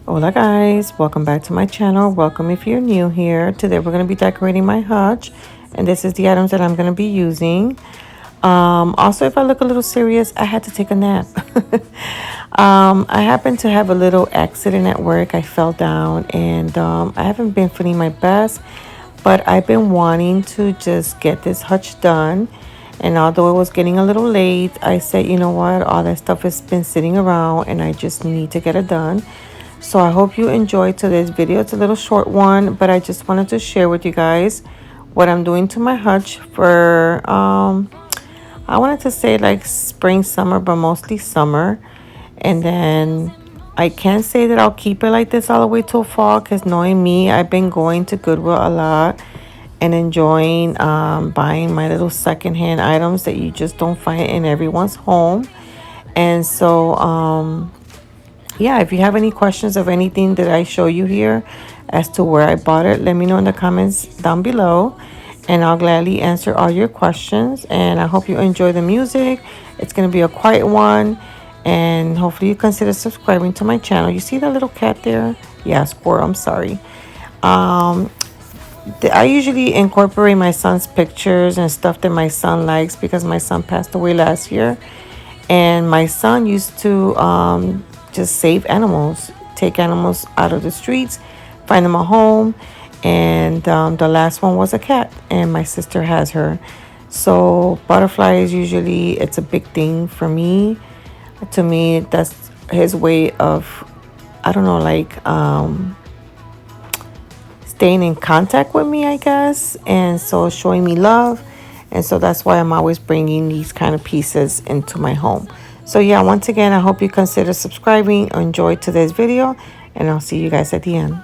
Hola guys, welcome back to my channel. Welcome if you're new here. Today we're going to be decorating my hutch, and this is the items that I'm going to be using. Also, if I look a little serious, I had to take a nap. I happened to have a little accident at work. I fell down, and I haven't been feeling my best, but I've been wanting to just get this hutch done. And although it was getting a little late, I said, you know what, all that stuff has been sitting around and I just need to get it done. So I hope you enjoyed today's video. It's a little short one, but I just wanted to share with you guys what I'm doing to my hutch for, I wanted to say like spring, summer, but mostly summer. And then I can't say that I'll keep it like this all the way till fall, because knowing me, I've been going to Goodwill a lot and enjoying buying my little secondhand items that you just don't find in everyone's home. And so yeah, if you have any questions of anything that I show you here as to where I bought it, let me know in the comments down below, and I'll gladly answer all your questions. And I hope you enjoy the music. It's going to be a quiet one, and hopefully you consider subscribing to my channel. You see that little cat there? Yeah, squirrel, I'm sorry. I usually incorporate my son's pictures and stuff that my son likes, because my son passed away last year. And my son used to just save animals, take animals out of the streets, find them a home. And the last one was a cat, and my sister has her. So butterflies, usually it's a big thing for me. To me, that's his way of, I don't know, like staying in contact with me, I guess, and so showing me love. And so that's why I'm always bringing these kind of pieces into my home. So yeah, once again, I hope you consider subscribing or enjoy today's video, and I'll see you guys at the end.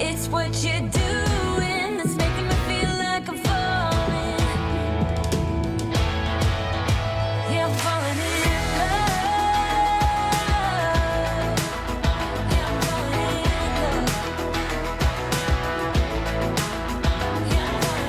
It's what you're doing that's making me feel like I'm falling. Yeah, I'm falling in love. Yeah, I'm falling in love. Yeah, I'm falling in love. Yeah, I'm falling in love.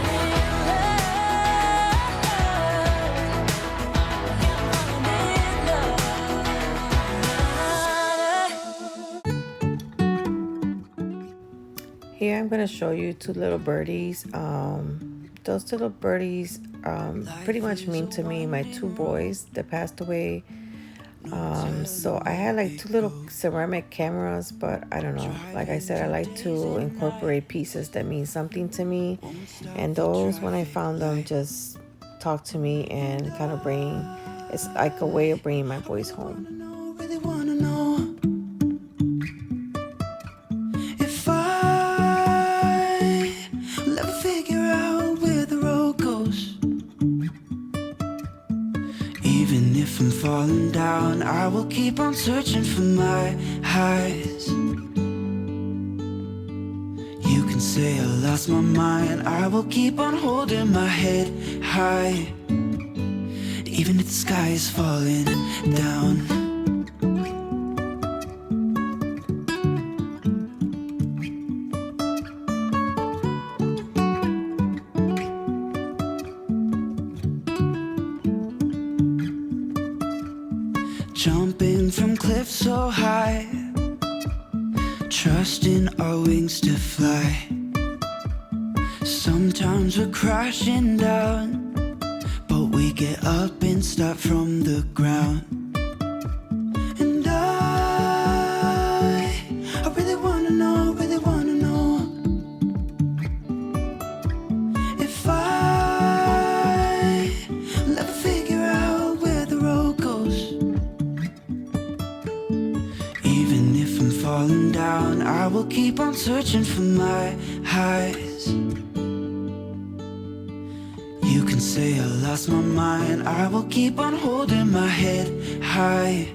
Here I'm going to show you two little birdies. Those little birdies pretty much mean to me my two boys that passed away. So I had like two little ceramic cameras, but I don't know. Like I said, I like to incorporate pieces that mean something to me. And those, when I found them, just talk to me and kind of bring, it's like a way of bringing my boys home. Even if I'm falling down, I will keep on searching for my highs. You can say I lost my mind, I will keep on holding my head high. Even if the sky is falling down. Jumping from cliffs so high, trusting our wings to fly. Sometimes we're crashing down, but we get up and start from the ground. And I really wanna know, if I will ever figure out where the road goes. Even if I'm falling down, I will keep on searching for my highs. You can say I lost my mind, I will keep on holding my head high.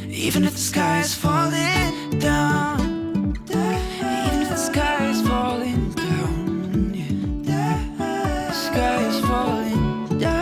Even if the sky is falling down. Even if the sky is falling down, yeah. The sky is falling down.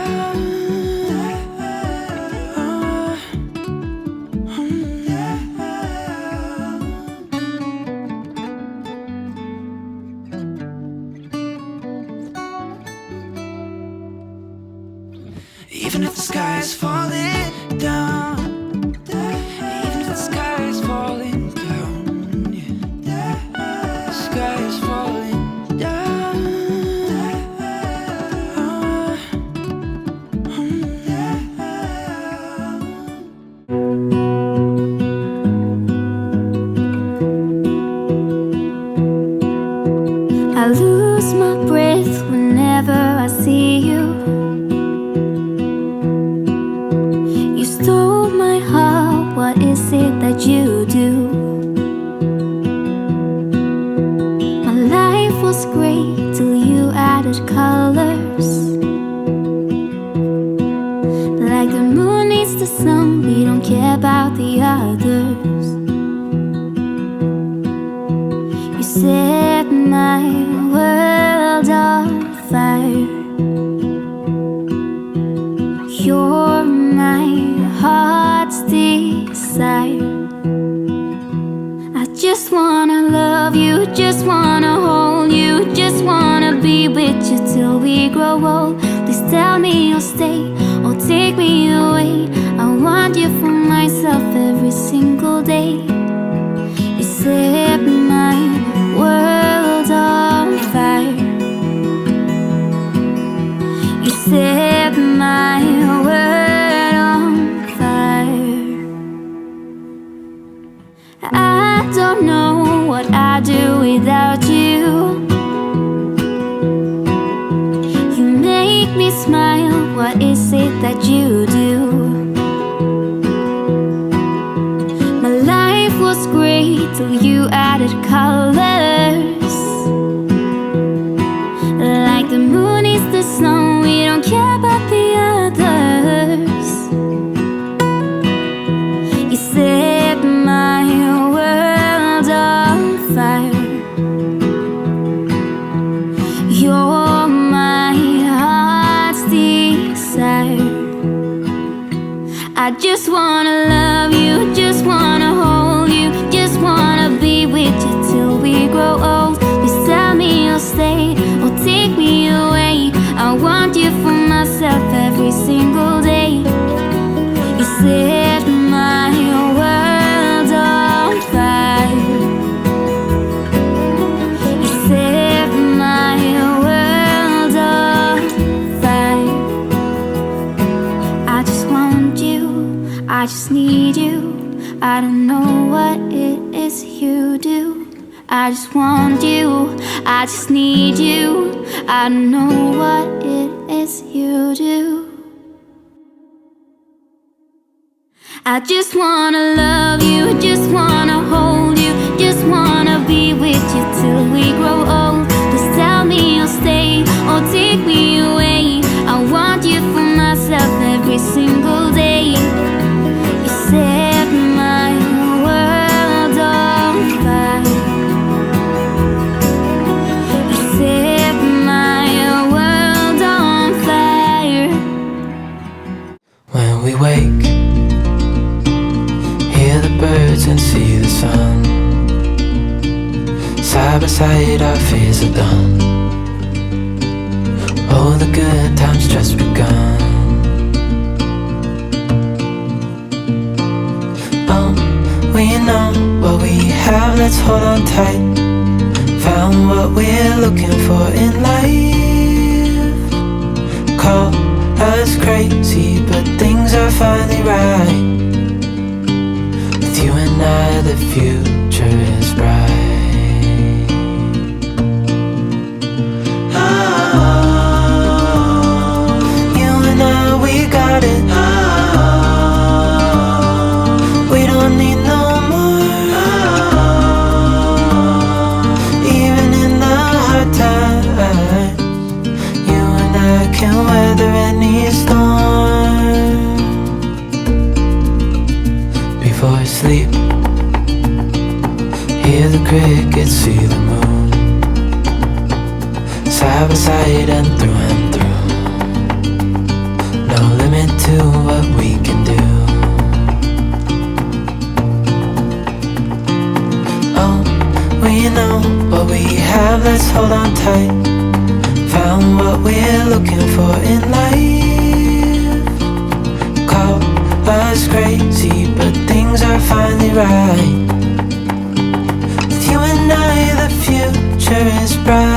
is it that you do? My life was great till you added colors. Like the moon needs the sun, we don't care about the others. You set my world on fire. You're my heart's desire. I just wanna love you, just wanna hold you, just wanna be with you till we grow old. Please tell me you'll stay or take me away. I want you for myself every single day. You set my world on fire. You set my world on fire. I don't know what I'd do without you. You make me smile, what is it that you do? My life was great till you added colors. Like the moon is the snow, we don't care about the others. You set my world on fire. You're my heart's desire. I just wanna love you, just wanna hold you, just wanna be with you till we grow old. Please tell me you'll stay or take me away. I want you for myself every single day. You set my world on fire. You set my world on fire. I just want you, I just need you. I don't know what it is you do. I just want you, I just need you. I don't know what it is you do. I just wanna love you, just wanna hold you, just wanna be with you till we grow old. Please tell me you'll stay or take me away. I want you for myself every single day. You set my world on fire. You set my world on fire. When we wake, hear the birds and see the sun. Side by side our fears are done. Oh, the good times just begun. Oh, we know what we have, let's hold on tight. Found what we're looking for in life. Call us crazy, but things are finally right. With you and I, the future is bright. You and I, we got it. We don't need no more. Even in the hard times, you and I can weather any storm. Before I sleep, hear the crickets, see the moon. Side by side and through. No limit to what we can do. Oh, we know what we have, let's hold on tight. Found what we're looking for in life. Call us crazy, but things are finally right. With you and I, the future is bright.